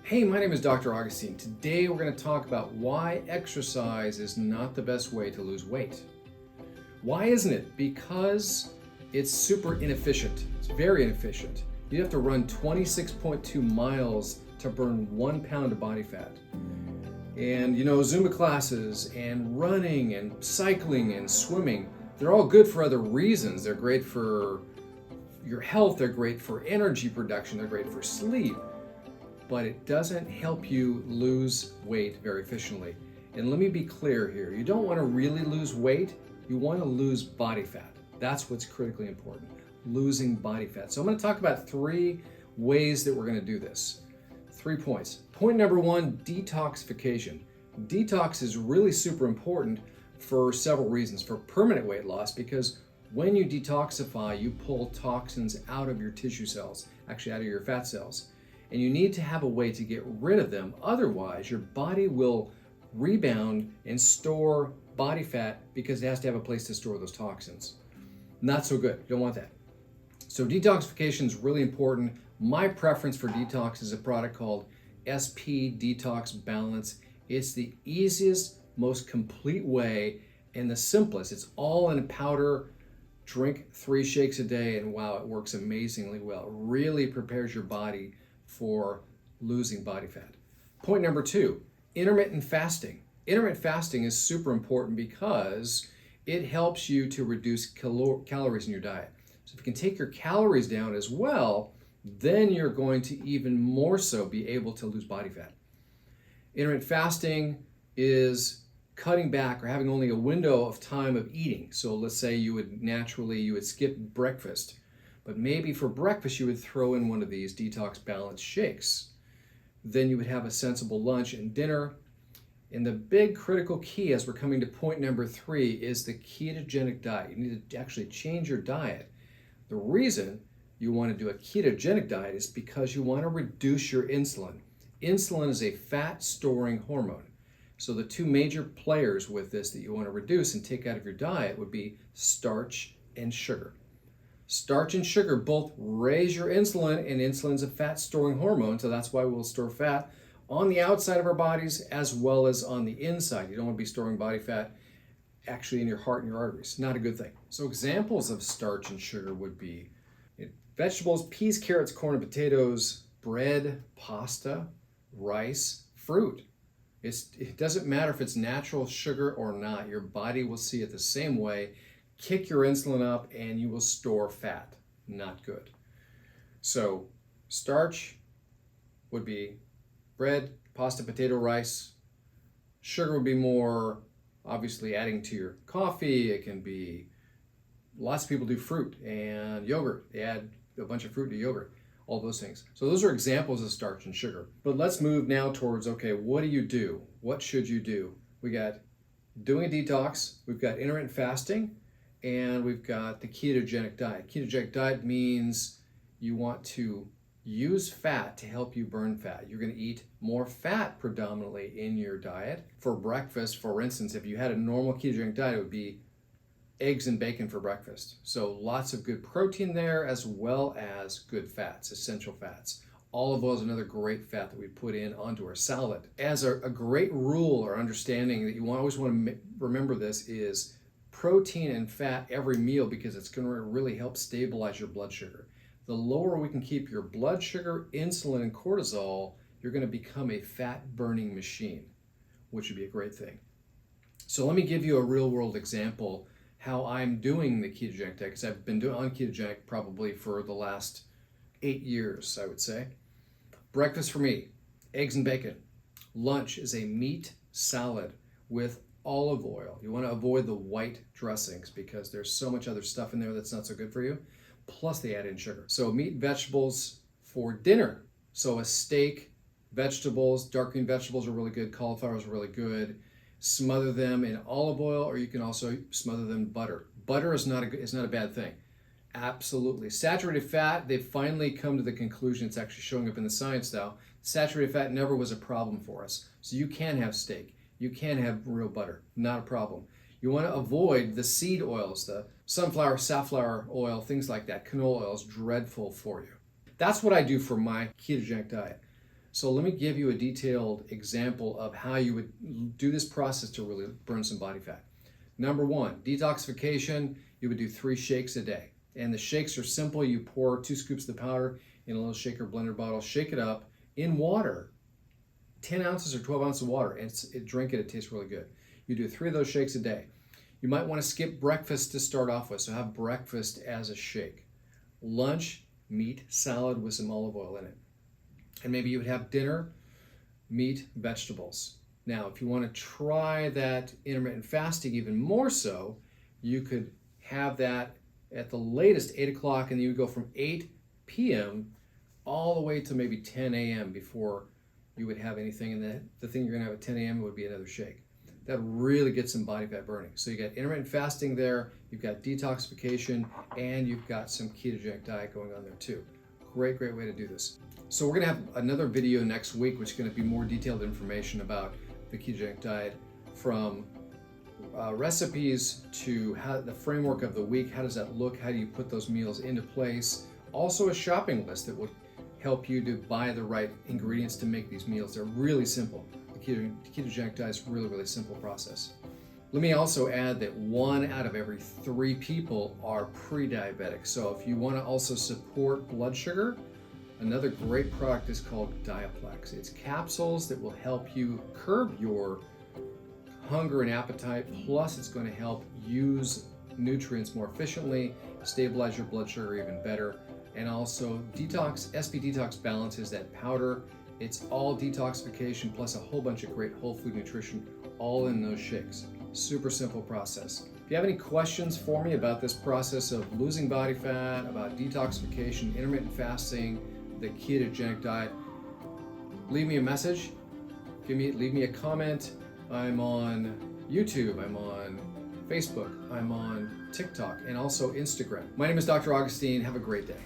Hey, my name is Dr. Augustine. Today we're going to talk about why exercise is not the best way to lose weight. Why isn't it? Because it's super inefficient. It's very inefficient. You have to run 26.2 miles to burn 1 pound of body fat. And Zumba classes and running and cycling and swimming, they're all good for other reasons. They're great for your health, they're great for energy production, they're great for sleep. But it doesn't help you lose weight very efficiently. And let me be clear here. You don't want to really lose weight. You want to lose body fat. That's what's critically important, losing body fat. So I'm going to talk about 3 ways that we're going to do this. 3 points. Point number 1, detoxification. Detox is really super important for several reasons. For permanent weight loss, because when you detoxify, you pull toxins out of your tissue cells, actually out of your fat cells. And you need to have a way to get rid of them. Otherwise, your body will rebound and store body fat because it has to have a place to store those toxins. Not so good. You don't want that. So detoxification is really important. My preference for detox is a product called SP Detox Balance. It's the easiest, most complete way and the simplest. It's all in a powder. Drink 3 shakes a day and wow, it works amazingly well. It really prepares your body for losing body fat. Point number 2, intermittent fasting. Intermittent fasting is super important because it helps you to reduce calories in your diet. So if you can take your calories down as well, then you're going to even more so be able to lose body fat. Intermittent fasting is cutting back or having only a window of time of eating. So let's say you would skip breakfast. But maybe for breakfast, you would throw in one of these detox balance shakes. Then you would have a sensible lunch and dinner. And the big critical key as we're coming to point number 3 is the ketogenic diet. You need to actually change your diet. The reason you want to do a ketogenic diet is because you want to reduce your insulin. Insulin is a fat storing hormone. So the 2 major players with this that you want to reduce and take out of your diet would be starch and sugar. Starch and sugar both raise your insulin, and insulin's a fat storing hormone, so that's why we'll store fat on the outside of our bodies as well as on the inside. You don't want to be storing body fat actually in your heart and your arteries. Not a good thing. So examples of starch and sugar would be vegetables, peas, carrots, corn, and potatoes, bread, pasta, rice, fruit. It doesn't matter if it's natural sugar or not. Your body will see it the same way. Kick your insulin up and you will store fat. Not good. So starch would be bread, pasta, potato, rice. Sugar would be more obviously adding to your coffee. It can be, lots of people do fruit and yogurt. They add a bunch of fruit to yogurt, all those things. So those are examples of starch and sugar. But let's move now towards, okay, what do you do? What should you do? We got doing a detox. We've got intermittent fasting. And we've got the ketogenic diet. Ketogenic diet means you want to use fat to help you burn fat. You're going to eat more fat predominantly in your diet. For breakfast, for instance, if you had a normal ketogenic diet, it would be eggs and bacon for breakfast. So lots of good protein there as well as good fats, essential fats. Olive oil is another great fat that we put in onto our salad. As a great rule or understanding that you always want to remember this is protein and fat every meal, because it's going to really help stabilize your blood sugar. The lower we can keep your blood sugar, insulin, and cortisol, you're going to become a fat burning machine, which would be a great thing. So let me give you a real world example how I'm doing the ketogenic diet, because I've been on ketogenic probably for the last 8 years, I would say. Breakfast for me, eggs and bacon. Lunch is a meat salad with olive oil. You want to avoid the white dressings because there's so much other stuff in there that's not so good for you. Plus they add in sugar. So meat and vegetables for dinner. So a steak, vegetables, dark green vegetables are really good. Cauliflower is really good. Smother them in olive oil, or you can also smother them in butter. Butter is not a bad thing. Absolutely. Saturated fat, they've finally come to the conclusion, it's actually showing up in the science now, saturated fat never was a problem for us. So you can have steak. You can have real butter, not a problem. You want to avoid the seed oils, the sunflower, safflower oil, things like that. Canola oil is dreadful for you. That's what I do for my ketogenic diet. So let me give you a detailed example of how you would do this process to really burn some body fat. Number one, detoxification, you would do 3 shakes a day. And the shakes are simple. You pour 2 scoops of the powder in a little shaker blender bottle, shake it up in water, 10 ounces or 12 ounces of water, and drink it. It tastes really good. You do 3 of those shakes a day. You might want to skip breakfast to start off with, so have breakfast as a shake. Lunch, meat, salad with some olive oil in it. And maybe you would have dinner, meat, vegetables. Now, if you want to try that intermittent fasting even more so, you could have that at the latest 8 o'clock, and you would go from 8 p.m. all the way to maybe 10 a.m. before you would have anything. And the thing you're going to have at 10 a.m. would be another shake. That really gets some body fat burning. So you got intermittent fasting there, you've got detoxification, and you've got some ketogenic diet going on there too. Great way to do this. So we're going to have another video next week, which is going to be more detailed information about the ketogenic diet, from recipes to how the framework of the week. How does that look? How do you put those meals into place? Also a shopping list that would help you to buy the right ingredients to make these meals. They're really simple. The ketogenic diet is really simple process. Let me also add that 1 out of every 3 people are pre-diabetic. So if you want to also support blood sugar, another great product is called Diaplex. It's capsules that will help you curb your hunger and appetite, plus it's going to help use nutrients more efficiently, stabilize your blood sugar even better, and also Detox, SP Detox Balance is that powder. It's all detoxification plus a whole bunch of great whole food nutrition all in those shakes. Super simple process. If you have any questions for me about this process of losing body fat, about detoxification, intermittent fasting, the ketogenic diet, leave me a message. Leave me a comment. I'm on YouTube, I'm on Facebook, I'm on TikTok, and also Instagram. My name is Dr. Augustine. Have a great day.